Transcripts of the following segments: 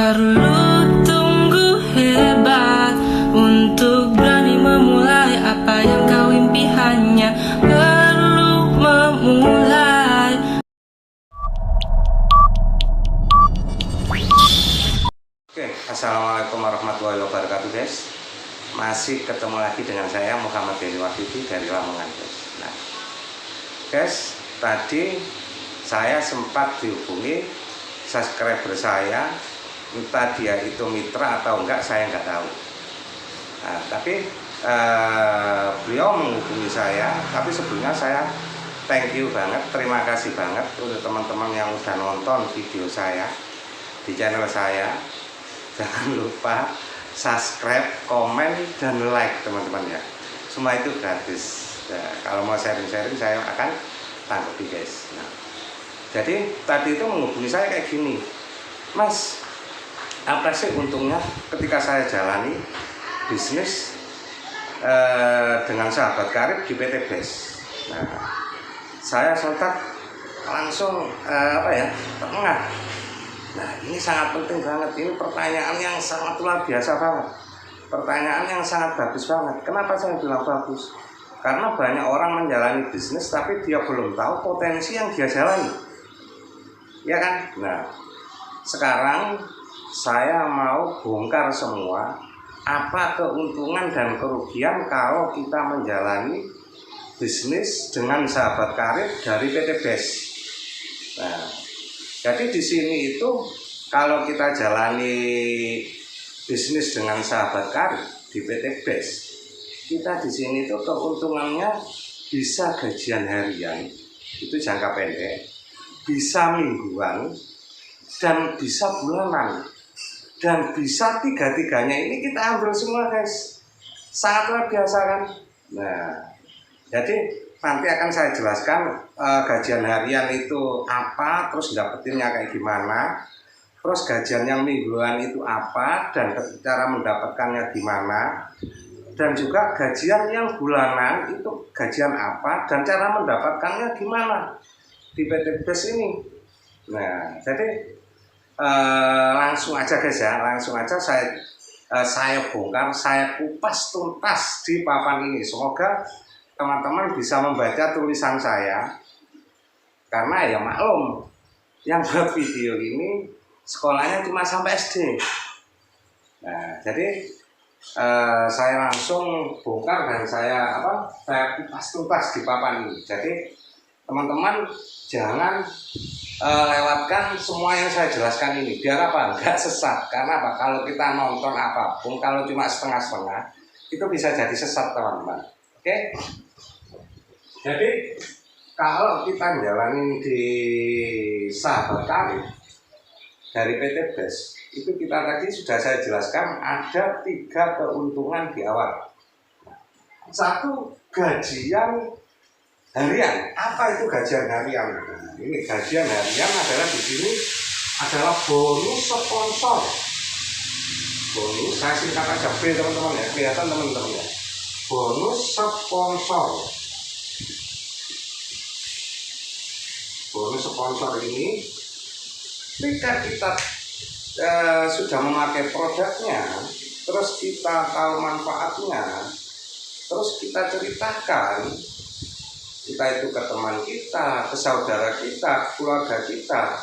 perlu tunggu hebat untuk berani memulai apa yang kau impi, hanya perlu memulai. Oke, assalamualaikum warahmatullahi wabarakatuh guys. Masih ketemu lagi dengan saya Muhammad Denny Wahyudi dari Lamongan guys. Nah guys, tadi saya sempat dihubungi subscriber saya, entah dia itu mitra atau enggak saya nggak tahu. Nah, tapi beliau menghubungi saya, tapi sebelumnya saya thank you banget, terima kasih banget untuk teman-teman yang udah nonton video saya di channel saya. Jangan lupa subscribe, komen, dan like teman-teman ya. Semua itu gratis. Nah, kalau mau sharing-sharing saya akan tanggapi guys. Nah, jadi tadi itu menghubungi saya kayak gini, Mas, apa sih untungnya ketika saya jalani bisnis dengan sahabat karib di PT BES? Nah, saya sontak langsung terengah. Nah, ini sangat penting banget. Ini pertanyaan yang sangat luar biasa banget. Pertanyaan yang sangat bagus banget. Kenapa saya bilang bagus? Karena banyak orang menjalani bisnis tapi dia belum tahu potensi yang dia jalani. Ya kan? Nah, sekarang saya mau bongkar semua apa keuntungan dan kerugian kalau kita menjalani bisnis dengan sahabat karib dari PT BES. Nah, jadi di sini itu kalau kita jalani bisnis dengan sahabat karib di PT BES, kita di sini itu keuntungannya bisa gajian harian, itu jangka pendek, bisa mingguan, dan bisa bulanan, dan bisa tiga-tiganya ini kita ambil semua guys. Sangat luar biasa kan? Nah, jadi nanti akan saya jelaskan gajian harian itu apa, terus dapetinnya kayak gimana, terus gajian yang mingguan itu apa, dan cara mendapatkannya gimana, dan juga gajian yang bulanan itu gajian apa, dan cara mendapatkannya gimana di PT BES ini. Nah, jadi langsung aja guys ya, langsung aja saya bongkar, saya kupas tuntas di papan ini. Semoga teman-teman bisa membaca tulisan saya, karena ya maklum yang buat video ini sekolahnya cuma sampai SD. Nah, jadi saya langsung bongkar dan saya kupas tuntas di papan ini. Jadi teman-teman jangan lewatkan semua yang saya jelaskan ini, biar apa? Nggak sesat. Karena apa? Kalau kita nonton apapun, kalau cuma setengah-setengah, itu bisa jadi sesat teman-teman. Oke? Jadi kalau kita jalanin di sahabat karib dari PT BES, itu kita tadi sudah saya jelaskan ada 3 keuntungan di awal. Satu, gajian harian. Apa itu gajian harian? Nah, ini gajian harian adalah di sini adalah bonus sponsor. Bonus, saya singkat aja B teman-teman ya, kelihatan teman-teman ya. Bonus sponsor. Bonus sponsor ini ketika kita sudah memakai produknya, terus kita tahu manfaatnya, terus kita ceritakan, kita itu ke teman kita, ke saudara kita, ke keluarga kita,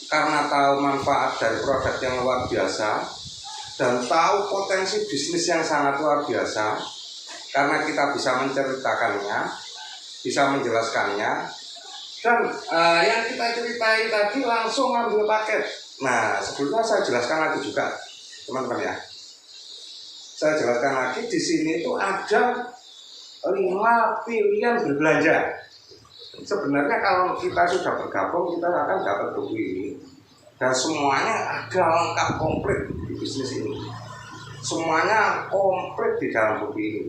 karena tahu manfaat dari produk yang luar biasa dan tahu potensi bisnis yang sangat luar biasa, karena kita bisa menceritakannya, bisa menjelaskannya, dan yang kita ceritain tadi langsung ambil paket. Nah, sebelumnya saya jelaskan lagi juga teman-teman ya. Saya jelaskan lagi di sini itu ada 5 pilihan berbelanja. Sebenarnya kalau kita sudah bergabung, kita akan dapat buku ini, dan semuanya ada lengkap komplit di bisnis ini. Semuanya komplit di dalam buku ini.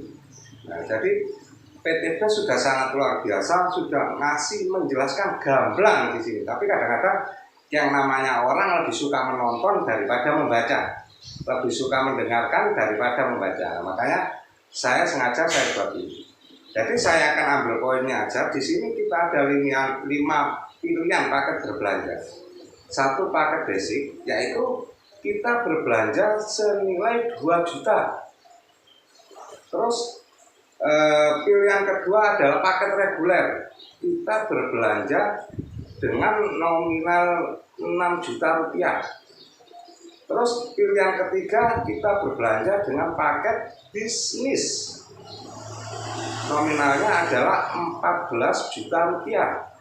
Nah, jadi PT BES sudah sangat luar biasa, sudah ngasih menjelaskan gamblang di sini. Tapi kadang-kadang yang namanya orang lebih suka menonton daripada membaca, lebih suka mendengarkan daripada membaca. Makanya saya sengaja saya buat ini. Jadi saya akan ambil poinnya aja. Di sini kita ada 5 pilihan paket berbelanja. Satu paket basic, yaitu kita berbelanja senilai 2 juta. Terus pilihan kedua adalah paket reguler. Kita berbelanja dengan nominal 6 juta rupiah. Terus pilihan ketiga, kita berbelanja dengan paket bisnis. Nominalnya adalah 14 juta rupiah.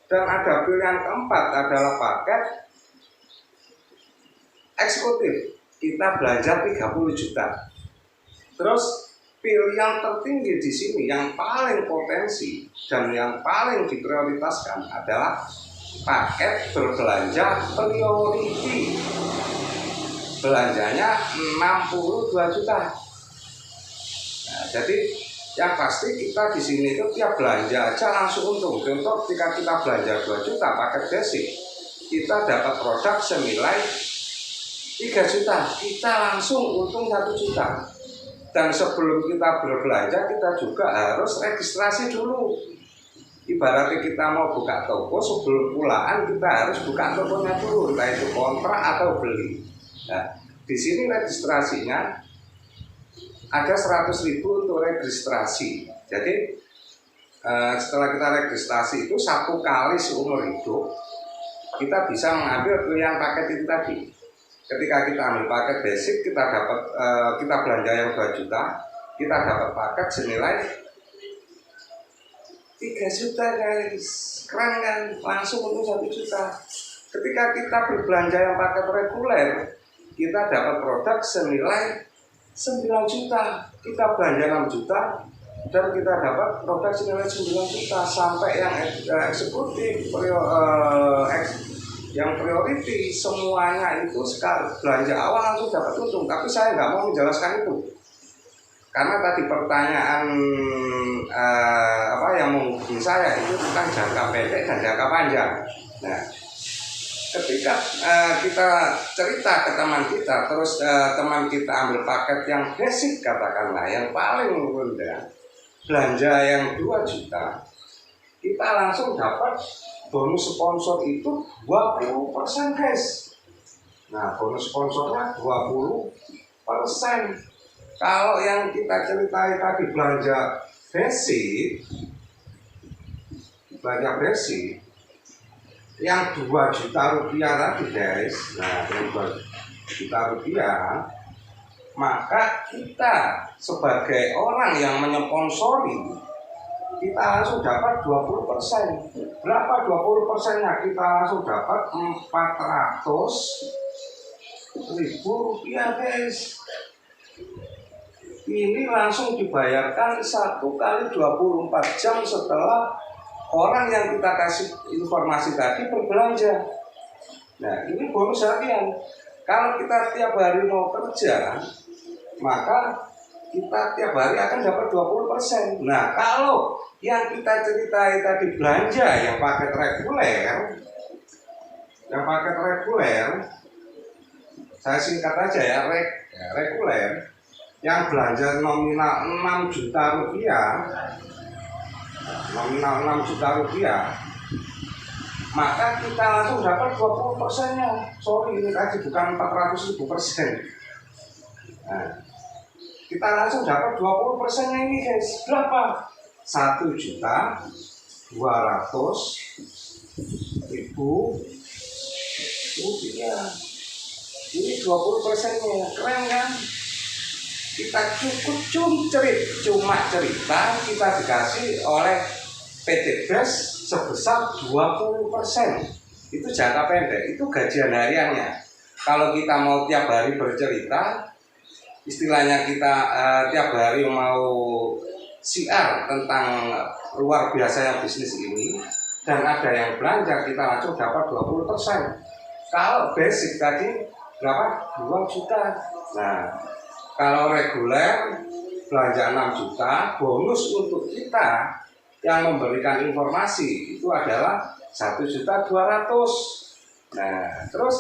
Dan ada pilihan keempat adalah paket eksekutif. Kita belanja 30 juta. Terus pilihan tertinggi di sini yang paling potensi dan yang paling diprioritaskan adalah paket berbelanja priority. Belanjanya 62 juta. Nah, jadi yang pasti kita di sini itu tiap belanja aja langsung untung. Contoh ketika kita belanja 2 juta paket basic, kita dapat produk senilai 3 juta, kita langsung untung 1 juta. Dan sebelum kita berbelanja, kita juga harus registrasi dulu. Ibaratnya kita mau buka toko, sebelum pulaan kita harus buka tokonya dulu, entah itu kontrak atau beli. Nah, di sini registrasinya ada 100.000 untuk registrasi. Jadi setelah kita registrasi itu 1 kali seumur hidup kita bisa mengambil pilihan paket itu tadi. Ketika kita ambil paket basic, kita dapat kita belanja yang 2 juta, kita dapat paket senilai 3 juta guys. Keren kan? Langsung untuk 1 juta. Ketika kita berbelanja yang paket reguler, kita dapat produk senilai 9 juta, kita belanja 6 juta dan kita dapat produk senilai 9 juta. Sampai yang eksekutif, yang priority, semuanya itu sekarang belanja awal langsung dapat untung. Tapi saya nggak mau menjelaskan itu karena tadi pertanyaan yang menghubungi saya itu tentang jangka pendek dan jangka panjang. Nah, ketika kita cerita ke teman kita, terus teman kita ambil paket yang basic katakanlah, yang paling rendah, belanja yang 2 juta, kita langsung dapat bonus sponsor itu 20% guys. Nah, bonus sponsornya 20%. Kalau yang kita ceritain tadi belanja basic, yang 2 juta rupiah tadi guys, nah yang 2 juta rupiah, maka kita sebagai orang yang menyponsori, kita langsung dapat 20%. Berapa 20%-nya? Kita langsung dapat 400.000 rupiah guys. Ini langsung dibayarkan 1 kali 24 jam setelah orang yang kita kasih informasi tadi berbelanja. Nah, ini bonus harian. Kalau kita tiap hari mau kerja, maka kita tiap hari akan dapat 20%. Nah, kalau yang kita ceritain tadi belanja yang paket reguler, saya singkat aja ya, reguler, yang belanja nominal 6 juta rupiah, maka kita langsung dapat 20%-nya. Sorry, ini tadi bukan 400.000%. Nah, kita langsung dapat 20%-nya ini guys. Berapa? 1.200.000 rupiah. Ini 20%-nya. Keren kan? Kita cuma cerita, kita dikasih oleh PT BES sebesar 20%. Itu jangka pendek, itu gajian hariannya. Kalau kita mau tiap hari bercerita, istilahnya kita tiap hari mau siar tentang luar biasanya bisnis ini, dan ada yang belanja, kita langsung dapat 20%. Kalau basic tadi berapa? 2 juta. Nah, kalau reguler belanja 6 juta, bonus untuk kita yang memberikan informasi itu adalah 1.200.000. Nah, terus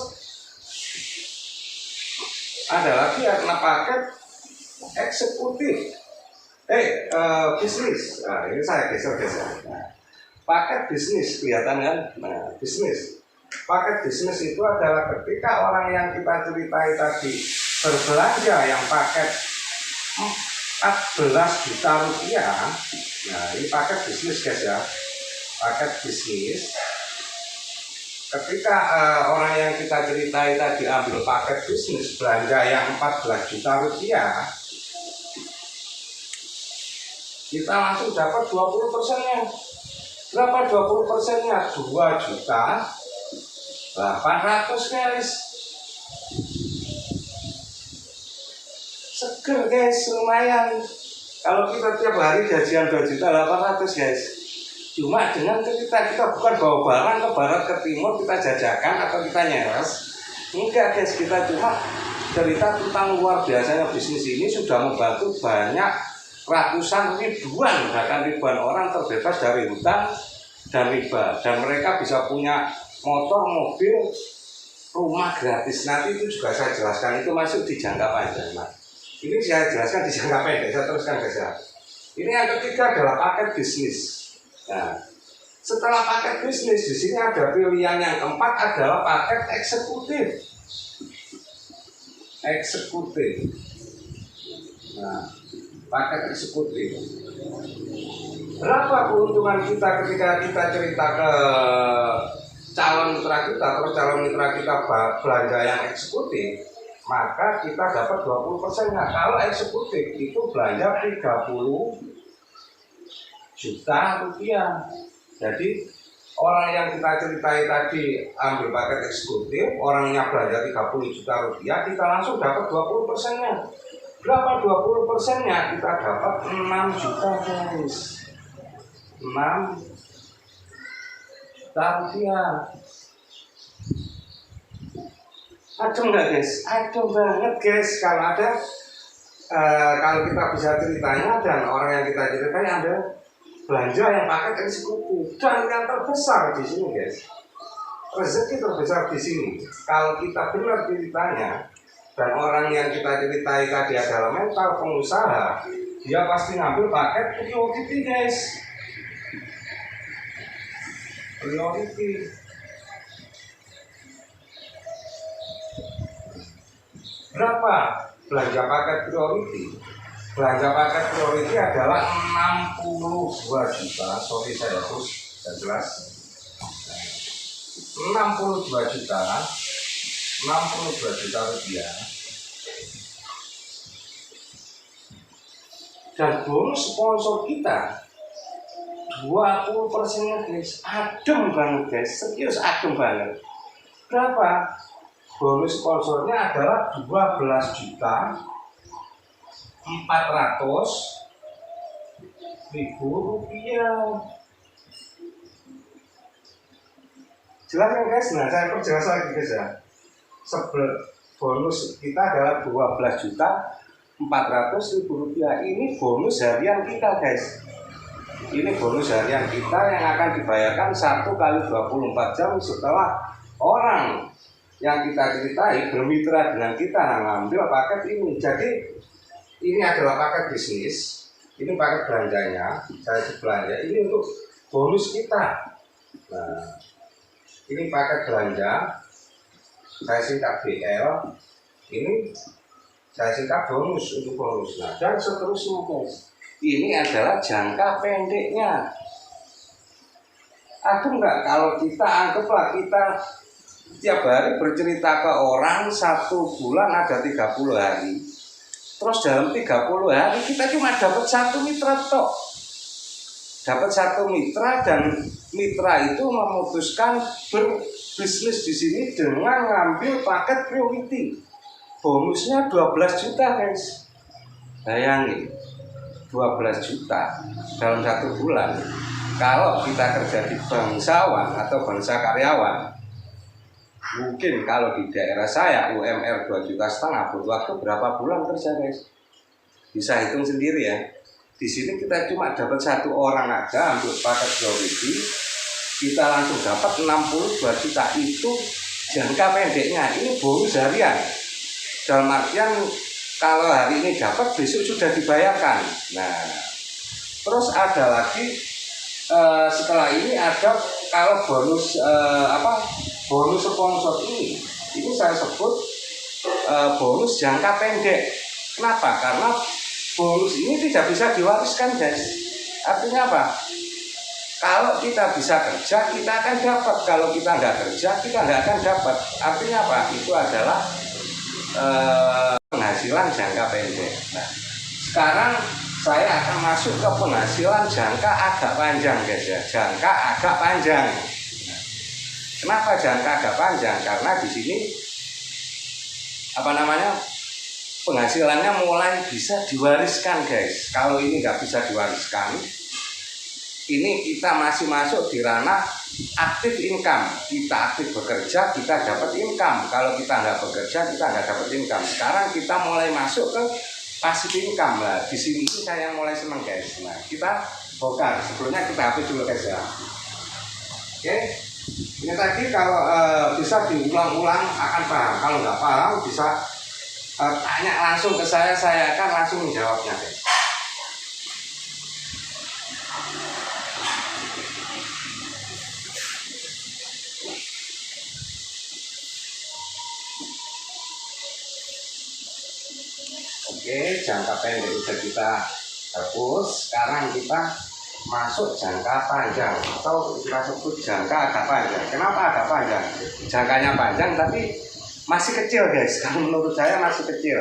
ada lagi karena paket eksekutif, bisnis. Nah, ini saya geser. Nah, paket bisnis kelihatan kan? Nah, bisnis. Paket bisnis itu adalah ketika orang yang kita ceritai tadi berbelanja yang paket 14 juta rupiah. Nah, ini paket bisnis guys ya, paket bisnis. Ketika orang yang kita ceritai tadi ambil paket bisnis belanja yang 14 juta rupiah, kita langsung dapat 20%-nya. Berapa 20%-nya? 2.800.000 guys. Seger guys, lumayan. Kalau kita tiap hari gajian 2.800.000 guys. Cuma dengan kita bukan bawa barang ke barat ke timur kita jajakan atau kita nyeres. Enggak guys, kita cuma cerita tentang luar biasanya bisnis ini sudah membantu banyak ratusan ribuan, bahkan ribuan orang terbebas dari hutang dan riba, dan mereka bisa punya motor, mobil, rumah gratis. Nanti itu juga saya jelaskan, itu masuk di jangka panjang. Nah, ini saya jelaskan di jangka pendek, saya teruskan guys ya. Ini yang ketiga adalah paket bisnis. Nah, setelah paket bisnis di sini ada pilihan yang keempat adalah paket eksekutif. Eksekutif. Nah, paket eksekutif. Berapa keuntungan kita ketika kita cerita ke calon mitra kita, terus calon mitra kita belanja yang eksekutif, maka kita dapat 20%. Nah, kalau eksekutif itu belanja 30 juta rupiah. Jadi orang yang kita ceritai tadi ambil paket eksekutif, orangnya belanja 30 juta rupiah, kita langsung dapat 20%-nya. Berapa 20%-nya? Kita dapat 6 juta guys. 6 juta rupiah. Adem nggak guys? Adem banget guys. Kalau ada kalau kita bisa ceritanya dan orang yang kita ceritain ada belanja yang paket eksekutif, dan yang terbesar di sini guys, rezeki terbesar di sini. Kalau kita benar ceritanya dan orang yang kita ceritai tadi adalah mental pengusaha, dia pasti ngambil paket priority guys. Priority. Berapa belanja paket priority? Belanja paket priority adalah 62 juta. Sorry saya terus dan jelas. 62 juta. 62 juta rupiah. Dan bonus sponsor kita 20%-nya guys. Adem banget guys. Serius adem banget. Berapa? Bonus sponsornya adalah 12 juta 400.000 rupiah. Jelas ya guys? Nah, saya perjelas lagi guys ya. Bonus kita adalah 12 juta 400.000 rupiah. Ini bonus harian kita guys. Ini bonus harian kita yang akan dibayarkan 1 kali 24 jam setelah orang yang kita ceritai bermitra dengan kita ngambil paket ini. Jadi ini adalah paket bisnis, ini paket belanjanya, saya belanja, ini untuk bonus kita. Nah, ini paket belanja, saya singkat BL, ini saya singkat bonus untuk bonus. Nah, dan seterusnya guys, ini adalah jangka pendeknya. Aduh enggak, kalau kita anggaplah kita tiap hari bercerita ke orang 1 bulan ada 30 hari. Terus dalam 30 hari kita cuma dapat 1 mitra tok. Dapat 1 mitra dan mitra itu memutuskan berbisnis di sini dengan ngambil paket priority. Bonusnya 12 juta guys. Bayangin 12 juta dalam 1 bulan. Kalau kita kerja di bangsawan atau bangsa karyawan, mungkin kalau di daerah saya UMR 2,5 juta butuh waktu berapa bulan kerja guys? Bisa hitung sendiri ya. Di sini kita cuma dapat 1 orang aja ambil paket priority, kita langsung dapat 62 juta. Itu jangka pendeknya. Ini bonus harian. Dalam artian kalau hari ini dapat besok sudah dibayarkan. Nah, terus ada lagi setelah ini ada kalau bonus bonus sponsor ini saya sebut bonus jangka pendek. Kenapa? Karena bonus ini tidak bisa diwariskan, guys. Artinya apa? Kalau kita bisa kerja, kita akan dapat. Kalau kita nggak kerja, kita nggak akan dapat. Artinya apa? Itu adalah penghasilan jangka pendek. Nah, sekarang saya akan masuk ke penghasilan jangka agak panjang, guys ya. Jangka agak panjang. Nah, kenapa jangka agak panjang? Karena di sini penghasilannya mulai bisa diwariskan, guys. Kalau ini nggak bisa diwariskan, ini kita masih masuk di ranah aktif income. Kita aktif bekerja, kita dapat income. Kalau kita nggak bekerja, kita nggak dapat income. Sekarang kita mulai masuk ke passive income lah. Di sini saya mulai seneng, guys. Nah, kita bongkar. Sebelumnya kita hapus dulu, guys ya. Oke, ini tadi kalau bisa diulang-ulang akan paham. Kalau nggak paham bisa tanya langsung ke saya akan langsung menjawabnya, guys. Oke, jangka pendek sudah kita hapus. Sekarang kita masuk jangka panjang atau kita sebut jangka agak panjang. Kenapa agak panjang? Jangkanya panjang tapi masih kecil, guys. Kalau menurut saya masih kecil.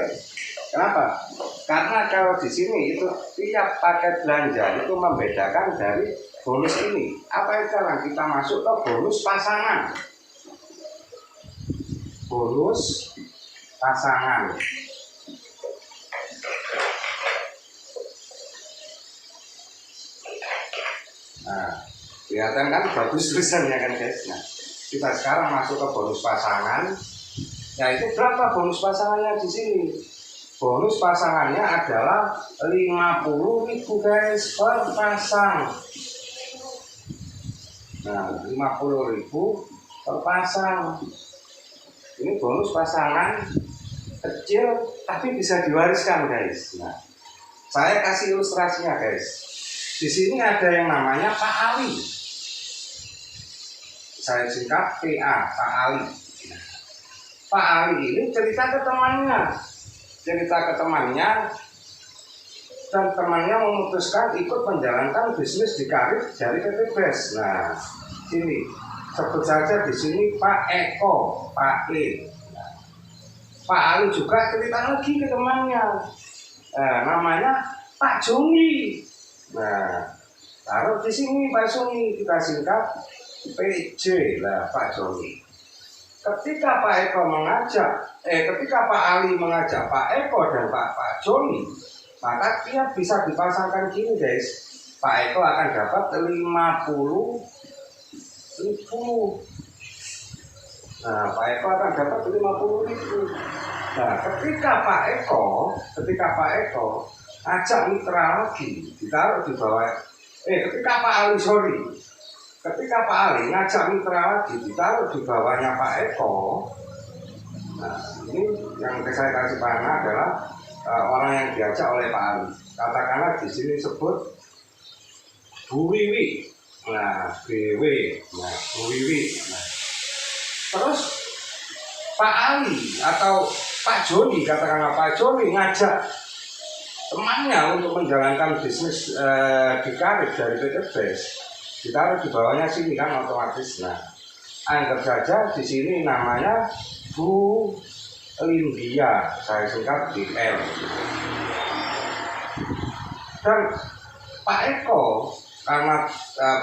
Kenapa? Karena kalau di sini itu tiap paket belanja itu membedakan dari bonus ini. Apa itu? Sekarang kita masuk ke bonus pasangan. Bonus pasangan. Nah, kelihatan kan bagus tulisannya kan, guys. Nah, kita sekarang masuk ke bonus pasangan. Nah, itu berapa bonus pasangannya di sini? Bonus pasangannya adalah 50.000, guys, per pasang. Nah, 50.000 per pasang. Ini bonus pasangan kecil tapi bisa diwariskan, guys. Nah, saya kasih ilustrasinya, guys. Di sini ada yang namanya Pak Ali. Saya singkat PA, Pak Ali. Pak Ali ini cerita ke temannya. Dan temannya memutuskan ikut menjalankan bisnis di karir dari PT BES. Nah, sini sebut saja di sini Pak Eko, Pak E. Pak Ali juga cerita lagi ke temannya. Namanya Pak Joni. Nah, taruh di sini Pak Joni, kita singkat PJ lah, Pak Joni. Ketika Pak Ali mengajak Pak Eko dan Pak Joni, maka dia bisa dipasangkan gini, guys. Pak Eko akan dapat 50.000. Nah, Pak Eko akan dapat 50.000. Nah, ketika Pak Eko ajak mitra lagi, ditaruh di bawah. Ketika Pak Ali ngajak mitra lagi, ditaruh di bawahnya Pak Eko. Nah, ini yang saya kasih panah adalah orang yang diajak oleh Pak Ali. Katakanlah di sini sebut Bu Wiwi. Nah, BW. Nah, Bu Wiwi. Nah, terus Pak Ali atau Pak Joni, katakanlah Pak Joni ngajak temannya untuk menjalankan bisnis di karir dari PT BES, ditaruh di bawahnya sini kan otomatis. Nah, anggap saja di sini namanya Bu Lindia, saya singkat BL. Dan Pak Eko karena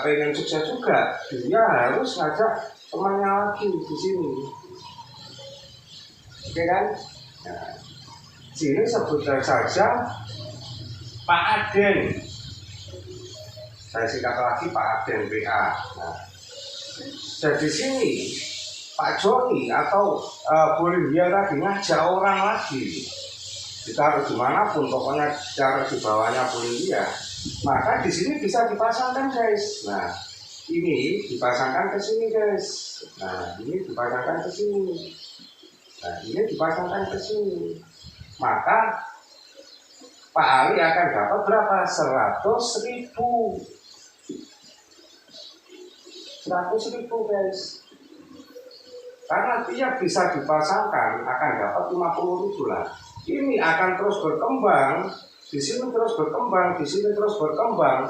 pengen sukses juga, dia harus ngajak temannya lagi di sini. Oke kan? Nah, sini sebut saja Pak Aden. Saya singkat lagi Pak Aden BA. Nah, jadi sini Pak Joni atau boleh dia tadi ngajak orang lagi, ditaruh dimanapun, pokoknya cara di bawahnya boleh dia. Maka di sini bisa dipasangkan, guys. Nah, ini dipasangkan ke sini, guys. Nah, ini dipasangkan ke sini. Nah, ini dipasangkan ke sini. Maka Pak Ali akan dapat berapa? 100.000. 100.000, guys. Karena tiap bisa dipasangkan akan dapat 50.000 lah. Ini akan terus berkembang, di sini terus berkembang, di sini terus berkembang.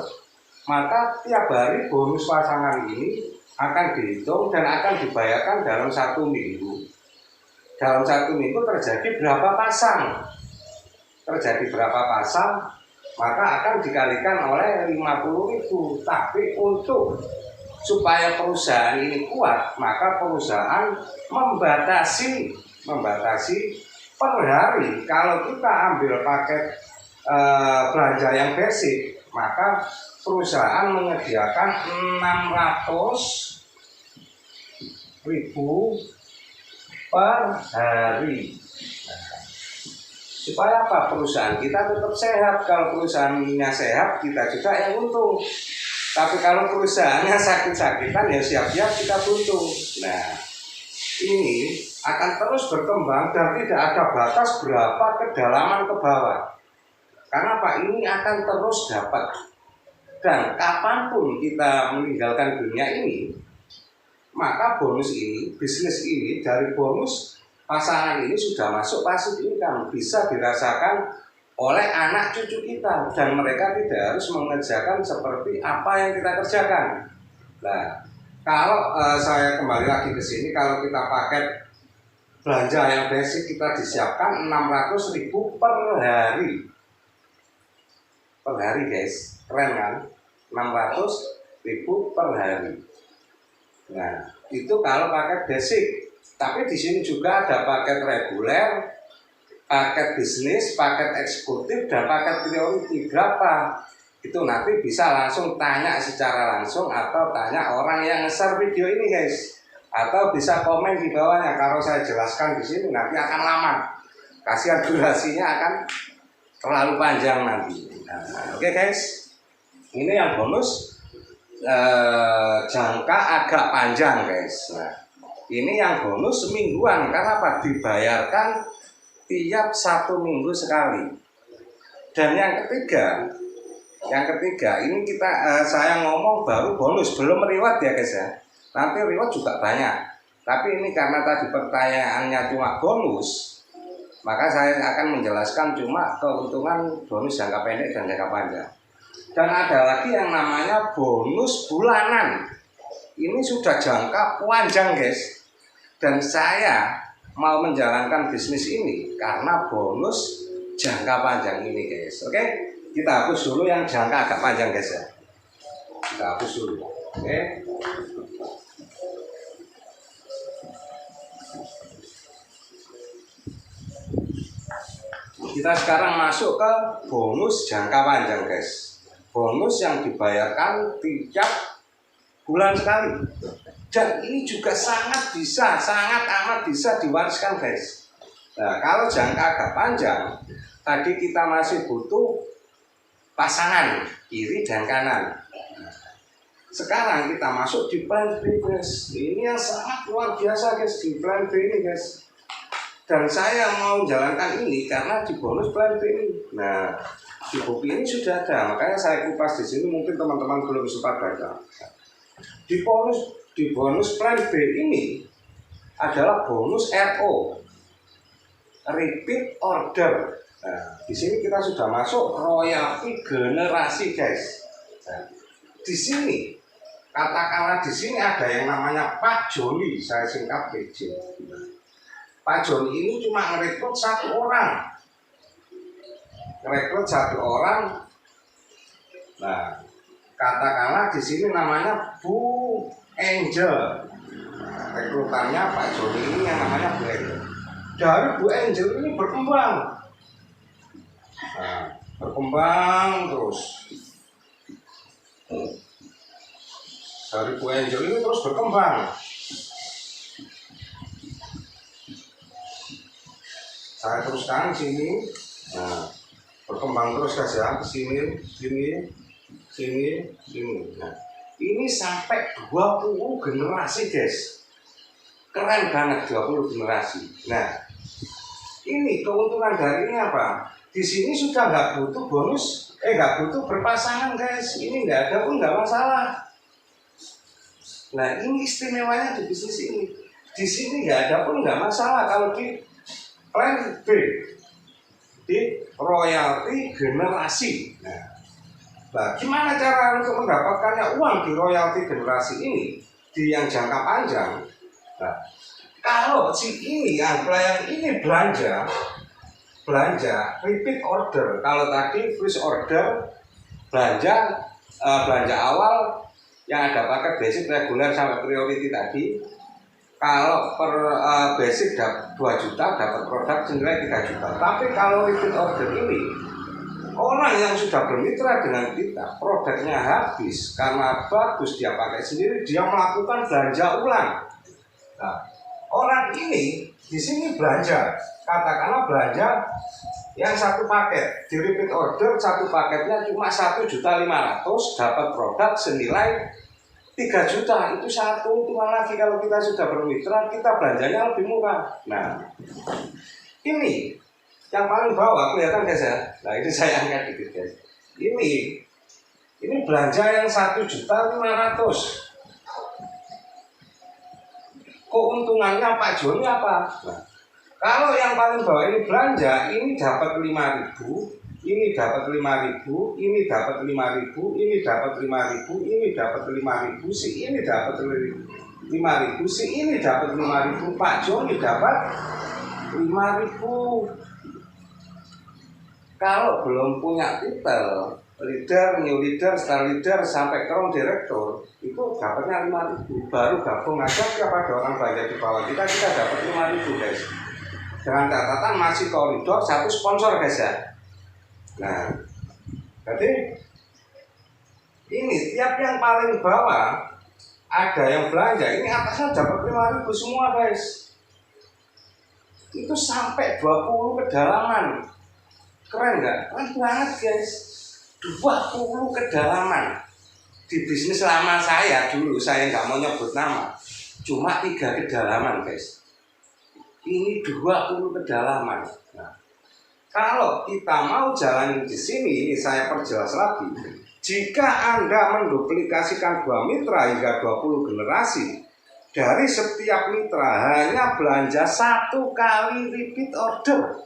Maka tiap hari bonus pasangan ini akan dihitung dan akan dibayarkan dalam 1 minggu. Dalam 1 minggu terjadi berapa pasang? Terjadi berapa pasang, maka akan dikalikan oleh 50.000. Tapi untuk supaya perusahaan ini kuat, maka perusahaan membatasi per hari. Kalau kita ambil paket belanja yang basic, maka perusahaan menyediakan 600.000 per hari. Supaya apa? Perusahaan kita tetap sehat. Kalau perusahaannya sehat, kita juga yang untung. Tapi kalau perusahaannya sakit-sakitan, ya siap-siap kita buntung. Nah, ini akan terus berkembang dan tidak ada batas berapa kedalaman ke bawah. Karena apa? Ini akan terus dapat. Dan kapanpun kita meninggalkan dunia ini, maka bonus ini, bisnis ini, dari bonus pasangan ini sudah masuk passive income, bisa dirasakan oleh anak cucu kita, dan mereka tidak harus mengerjakan seperti apa yang kita kerjakan. Nah, kalau saya kembali lagi ke sini, kalau kita paket belanja yang basic, kita disiapkan 600.000 per hari. Per hari guys, keren kan? 600.000 per hari. Nah, itu kalau paket basic. Tapi di sini juga ada paket reguler, paket bisnis, paket eksekutif, dan paket priority. Berapa? Itu nanti bisa langsung tanya secara langsung atau tanya orang yang nge-share video ini guys. Atau bisa komen di bawahnya. Kalau saya jelaskan di sini nanti akan lama. Kasihan durasinya akan terlalu panjang nanti. Nah, oke guys. Ini yang bonus jangka agak panjang guys. Nah, ini yang bonus mingguan, karena apa? Dibayarkan tiap 1 minggu sekali. Dan yang ketiga ini saya ngomong baru bonus, belum reward ya guys ya. Nanti reward juga banyak. Tapi ini karena tadi pertanyaannya cuma bonus, maka saya akan menjelaskan cuma keuntungan bonus jangka pendek dan jangka panjang. Dan ada lagi yang namanya bonus bulanan. Ini sudah jangka panjang guys. Dan saya mau menjalankan bisnis ini karena bonus jangka panjang ini guys. Oke, kita hapus dulu yang jangka agak panjang guys ya. Kita hapus dulu. Oke. Kita sekarang masuk ke bonus jangka panjang guys. Bonus yang dibayarkan tiap bulan sekali. Dan ini juga sangat amat bisa diwariskan guys. Nah, kalau jangka agak panjang, tadi kita masih butuh pasangan kiri dan kanan. Sekarang kita masuk di plan B guys. Ini yang sangat luar biasa guys, di plan B ini guys. Dan saya mau menjalankan ini karena di bonus plan B ini. Nah, di buku ini sudah ada, makanya saya kupas di sini. Mungkin teman-teman belum sempat baca. Di bonus plan B ini adalah bonus RO, repeat order. Nah, di sini kita sudah masuk royalti generasi guys. Nah, di sini katakanlah di sini ada yang namanya Pak Joni, saya singkat PJ. Pak Joni ini cuma merekrut 1 orang. Nah, katakanlah di sini namanya Bu Angel. Rekrutannya Pak Joni ini yang namanya Bu Angel. Dari Bu Angel ini berkembang. Nah, berkembang terus. Dari Bu Angel ini terus berkembang. Saya teruskan sini. Nah, berkembang terus guys ya, sini. Nah, ini sampai 20 generasi guys. Keren banget 20 generasi. Nah, ini keuntungan dari ini apa? Di sini sudah nggak butuh bonus, nggak butuh berpasangan guys. Ini nggak ada pun nggak masalah. Nah, ini istimewanya di bisnis ini. di sini nggak ada pun nggak masalah kalau di plan B, di royalti generasi. Nah, gimana cara untuk mendapatkannya uang di royalti generasi ini di yang jangka panjang? Nah, kalau si ini yang ini belanja repeat order, kalau tadi first order belanja awal yang ada paket basic, reguler sampai priority tadi, kalau per basic 2 juta dapat produk senilai 3 juta. Tapi kalau repeat order ini, orang yang sudah bermitra dengan kita, produknya habis karena bagus dia pakai sendiri, dia melakukan belanja ulang. Nah, orang ini di sini belanja, katakanlah belanja yang satu paket, di repeat order satu paketnya cuma 1.500.000, dapat produk senilai 3 juta. Itu satu untungan lagi kalau kita sudah bermitra, kita belanjanya lebih murah. Nah, ini yang paling bawah kelihatan guys ya. Nah, ini saya angkat dikit guys. Ini belanja yang 1.500.000. Keuntungannya Pak Joni apa? Nah, kalau yang paling bawah ini belanja, ini dapat 5.000, ini dapat 5.000, ini dapat 5.000, ini dapat 5.000, ini dapat 5.000, si ini dapat 5.000, si ini dapat 5.000, Pak Joni dapat 5.000. Kalau belum punya titel leader, new leader, star leader sampai crown director, itu dapatnya 5.000. Baru gabung aja tiap ada orang belanja di bawah kita dapat 5.000 guys. Dengan catatan masih koridor satu sponsor guys ya. Nah, jadi ini tiap yang paling bawah ada yang belanja, ini atasnya dapat 5.000 semua guys. Itu sampai 20 kedalaman. Keren nggak? Keren banget guys. 20 kedalaman. Di bisnis lama saya dulu, saya nggak mau nyebut nama, cuma 3 kedalaman guys. Ini 20 kedalaman. Nah, kalau kita mau jalan di sini, saya perjelas lagi. Jika Anda menduplikasikan 2 mitra hingga 20 generasi, dari setiap mitra hanya belanja 1 kali repeat order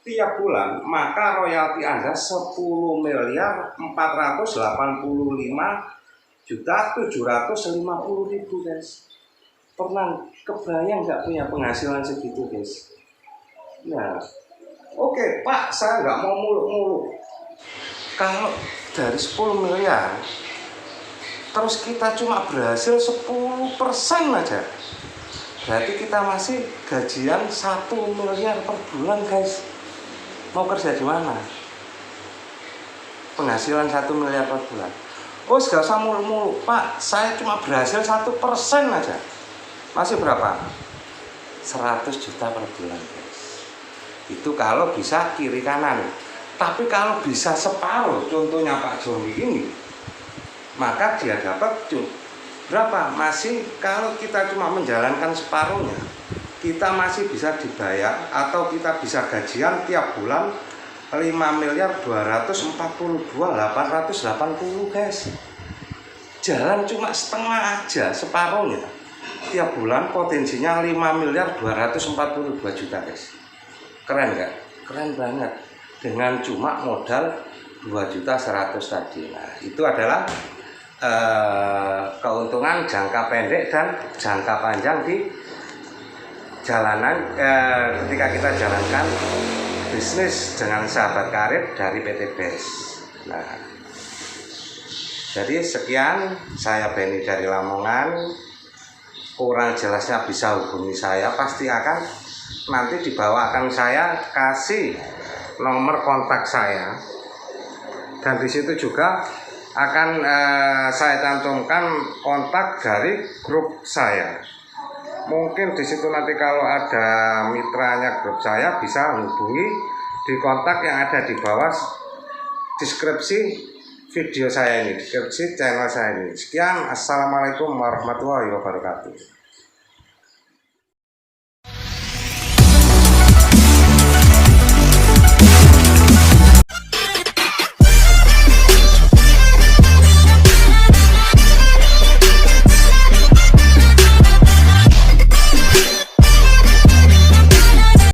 tiap bulan, maka royalti Anda 10.485.750.000 guys. Pernah kebayang nggak punya penghasilan segitu guys? Nah, oke Pak, saya nggak mau muluk-muluk. Kalau dari 10 miliar, terus kita cuma berhasil 10% aja, berarti kita masih gajian 1 miliar per bulan guys. Mau kerja di mana? Penghasilan 1 miliar per bulan. Oh, gak usah muluk-muluk Pak, saya cuma berhasil 1% aja, masih berapa? 100 juta per bulan guys. Itu kalau bisa kiri kanan. Tapi kalau bisa separuh, contohnya Pak Joni ini, maka dia dapat berapa? Masih kalau kita cuma menjalankan separuhnya, kita masih bisa dibayar atau kita bisa gajian tiap bulan 5.242.880 guys. Jalan cuma setengah aja, separuhnya, tiap bulan potensinya 5.242.000.000 guys. Keren nggak? Keren banget. Dengan cuma modal 2.100.000 tadi. Nah, itu adalah keuntungan jangka pendek dan jangka panjang di jalanan ketika kita jalankan bisnis dengan sahabat karir dari PT BES. Nah, jadi sekian, saya Benny dari Lamongan. Kurang jelasnya bisa hubungi saya, pasti akan nanti di bawah akan saya kasih nomor kontak saya, dan di situ juga akan saya cantumkan kontak dari grup saya. Mungkin di situ nanti kalau ada mitranya grup saya bisa hubungi di kontak yang ada di bawah deskripsi video saya ini, deskripsi channel saya ini. Sekian, assalamualaikum warahmatullahi wabarakatuh.